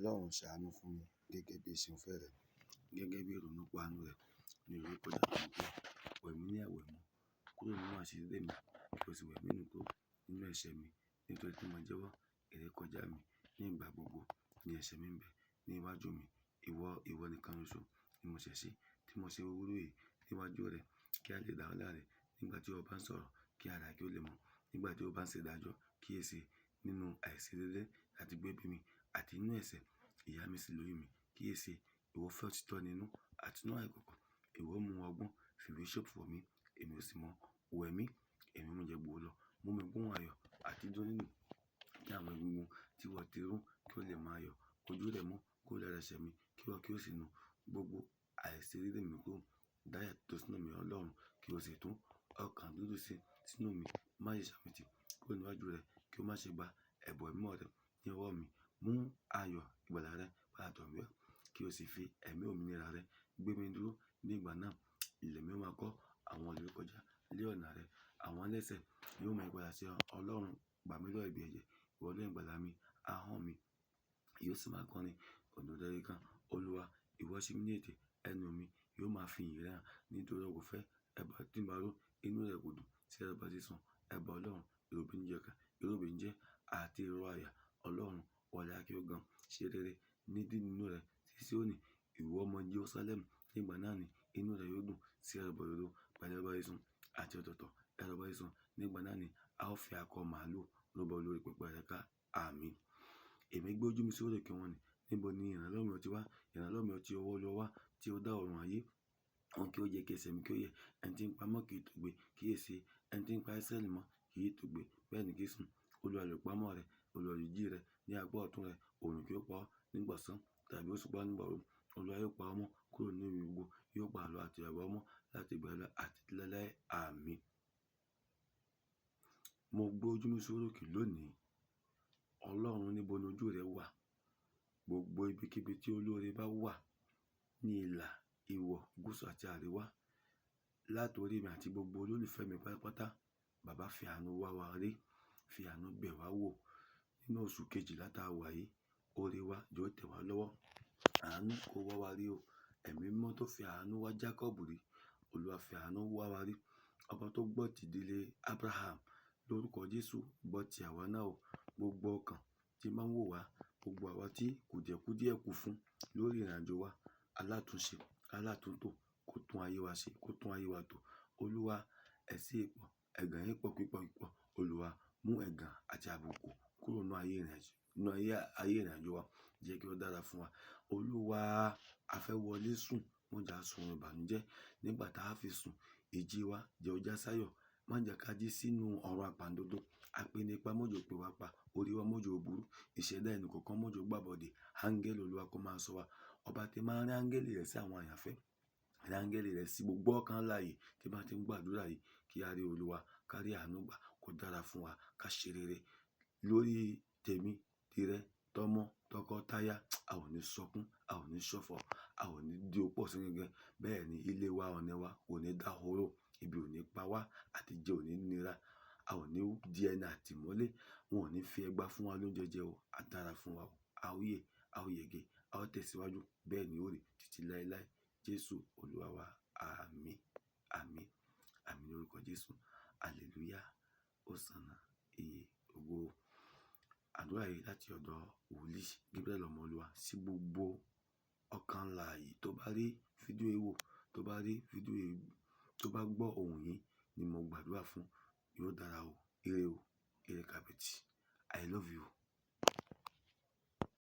Ọlọ́run ṣàánú fún mi gẹ́gẹ́ bí ìṣeun fẹ́ rẹ̀, gẹ́gẹ́ bí ìrònú pàánù rẹ̀ ní orúkọ Jésù pé wẹ̀ mí ní àwẹ̀mọ́ kúrò nínú àṣírí mi, kí o sì wẹ̀ mí nù kúrò nínú ẹ̀ṣẹ̀ mi, nítorí tí mo jẹ́wọ́ ìrékọjá mi ní ìgbà gbogbo ní ẹ̀ṣẹ̀ mi ń bẹ ní iwájú mi. Ìwọ nìkan ṣoṣo ni mo ṣẹ̀ sí, tí mo ṣe búburú yìí níwájú rẹ̀ kí a lè dá ọ́ láre nígbà tí o bá ń sọ̀rọ̀ kí ara kí ó lè mọ̀, nígbà tí o bá ń ṣe ìdájọ́ kíyèsi nínú àìṣedéédé àti gbébi mi àti inú ẹ̀ṣẹ̀ ìyà mi sì lórí mi. Kíyèsi ìwọ fẹ́ òtítọ́ nínú àti inú àìgbọ̀kọ̀, ìwọ mú ọgbọ́n fìwé ṣòfò mi, èmi ò sì mọ̀. Wẹ̀ mí, èmi mú jẹ gbòó lọ, mú mi gbóhùn ayọ̀ àti dún nínú kí àwọn egungun tí wọ́n ti rún kí ó lè máa yọ̀. Ojú rẹ̀ mú kúrò lára ẹ̀ṣẹ̀ mi kí ìwọ kí ó sì nu gbogbo àìṣedéédé mi kúrò. Dá ìyàtọ̀ sínú mi Ọlọ́run kí o sì tún ọkàn dúdú sí sínú mi. Má ṣe ṣàmìtì kúrò níwájú rẹ̀ kí o má ṣe gba ẹ̀bùn mímọ́ rẹ̀ ní ọwọ́ mi. Mú ayọ̀ ìgbàlà rẹ padà tọ̀ mí wá kí o sì fi ẹ̀mí òmìnira rẹ gbé mi dúró. Ní ìgbà náà ilẹ̀ mi ó máa kọ́ àwọn olùrékọjá lé ọ̀nà rẹ. Àwọn ẹlẹ́ṣẹ̀ yóò máa padà sí ọ. Ọlọ́run gbà mí lọ́wọ́ ẹ̀bi ẹ̀jẹ̀, ìwọ ni ìgbàlà mi, ahọ́n mi yóò sì máa kọrin òdodo rere kan. Olúwa, ìwọ ṣí mi ní ètè, ẹnu mi yóò máa fi ìyìn rẹ hàn. Nítorí o kò fẹ́ ẹbọ tí ń bá rú, inú rẹ̀ kò dùn sí ẹbọ sísun. Ẹbọ Ọlọ́run, ìròbìnújẹ́ àti ìró àyà. Ọlọ́run wọlé kí ó gan ṣe rere ní nínú rẹ̀ sí Síónì. Ìwọ ọmọ Jerusalẹmu, ní ìgbà náà ni inú rẹ̀ yóò dùn sí ẹbọ òdodo pẹ̀lú ẹbọ sísun àti ọ̀tọ̀ọ̀tọ̀ ẹbọ sísun. Ní ìgbà náà ni a ó fi akọ màlúù rúbọ lórí pẹpẹ rẹ̀ ká. Àmín. Èmi gbé ojú mi sí òkè wọn ni. Níbo ni ìrànlọ́wọ́ mi ó ti wá? Ìrànlọ́wọ́ mi ó ti ọwọ́ Olúwa wá tí ó dá ọ̀run ayé. Òun kí ó jẹ́ kí ẹsẹ̀ mi kí ó yẹ. Ẹni tí ń pa mọ́ kì í tòògbé, kíyèsi ẹni tí ń pa Ísírẹ́lì mọ́ kì í tòògbé, bẹ́ẹ̀ ni kì í sùn. Olúwa olùpamọ́ rẹ̀, Olúwa olùjí rẹ̀ ní apá ọ̀tún rẹ̀. Òòrùn kì yóò pa ọ́ nígbà ọ̀sán tàbí òṣùpá nígbà òru. Olúwa yóò pa ọ́ mọ́ kúrò nínú ewu gbogbo, yóò pa àlọ àti àbọ̀ ọ́ mọ́ láti ìgbà yìí lọ àti títí láéláé. Àmín. Mo gbé ojú mi sókè lónìí. Ọlọ́run, níbo ni ojú rẹ wà? Gbogbo ibikíbi tí olóore bá wà ní ìlà, ìwọ̀, gúúsù àti àríwá, látorí mi àti gbogbo olólùfẹ́ mi pátápátá, Bàbá fi àánú wá wa rí, fi àánú bẹ̀ wá wò. Nínú oṣù kejìlá tá a wà yìí, oore wa jọ̀ọ́ tẹ̀ wá lọ́wọ́. Àánú kó wá wa rí o. Ẹ̀mí mímọ́ tó fi àánú wá Jákọ́bù rí, Olúwa fi àánú wá wa rí. Ọba tó gbọ́ ti ìdílé Abraham, lórúkọ Jésù gbọ́ ti àwa náà o. Gbogbo ọkàn tí máa ń wò wá, gbogbo àwa tí kùdìẹ̀kudíẹ̀ kù fún lórí ìrìnàjò wa, alátúnṣe, alátúntò, kó tún ayé wa ṣe, kó tún ayé wa tò. Olúwa, ẹ̀ṣẹ̀ pọ̀, ẹ̀gàn yín pọ̀ pípọ̀. Olúwa, mú ẹ̀gàn àti àbùkù kúrò nínú ayé ìrìnàjò wa. Jẹ́ kí ó dára fún wa. Olúwa, a fẹ́ wọlé sùn, má jẹ́ á sun ìbànújẹ́. Nígbà tá a fi sùn, ìjí wa jẹ́ ó já sáyọ̀. Má jẹ́ ká jí sínú ọ̀run àpàndodo. Apinipa má jẹ́ ó pè wá pa. Orí wa má jẹ́ ó burú. Ìṣẹ̀dá ẹnì kọ̀ọ̀kan má jẹ́ ó gbàbọ̀dè. Áńgẹ́lì Olúwa kó máa ṣọ́ wa. Ọba tí máa ń rán áńgẹ́lì rẹ̀ sí àwọn àyànfẹ́, rán áńgẹ́lì rẹ̀ sí gbogbo ọkàn alààyè tí bá ti ń gbàdúrà yìí kí a rí Olúwa, ká rí àánú gbà, kó dára fún wa, ká ṣe rere lórí tèmi, tìrẹ, tọmọ, tọkọtaya. A ò ní sọkún, a ò ní ṣọ̀fọ̀, a ò ní di opó ọ̀sán gangan. Bẹ́ẹ̀ ni ilé wa, ọ̀nà wa kò ní dahoro, ibi ò ní pa wá àti jẹ ò ní nira. A ò ní di ẹni àtìmọ́lé, wọn ò ní fi ẹgbá fún wa lóúnjẹ jẹ o. A dára fún wa o. A ó yè, a ó yege, a ó tẹ̀síwájú. Bẹ́ẹ̀ ni ó rí títí láéláé. Jésù Olúwa wa. Àmín. Àmín. Àmín lórúkọ Jésù. Hallelujah. Hosanna. Ìyè, ògo. Àdúrà yìí láti ọ̀dọ̀ wòlíì Gabriel ọmọ Olúwa sí gbogbo ọkàn alààyè tó bá rí fídíò yìí wò, tó bá rí fídíò yìí, tó bá gbọ́ ohùn yìí ni mo gbàdúrà fún. Yóò dára o. Ire o. Ire kàbìtì. I love you.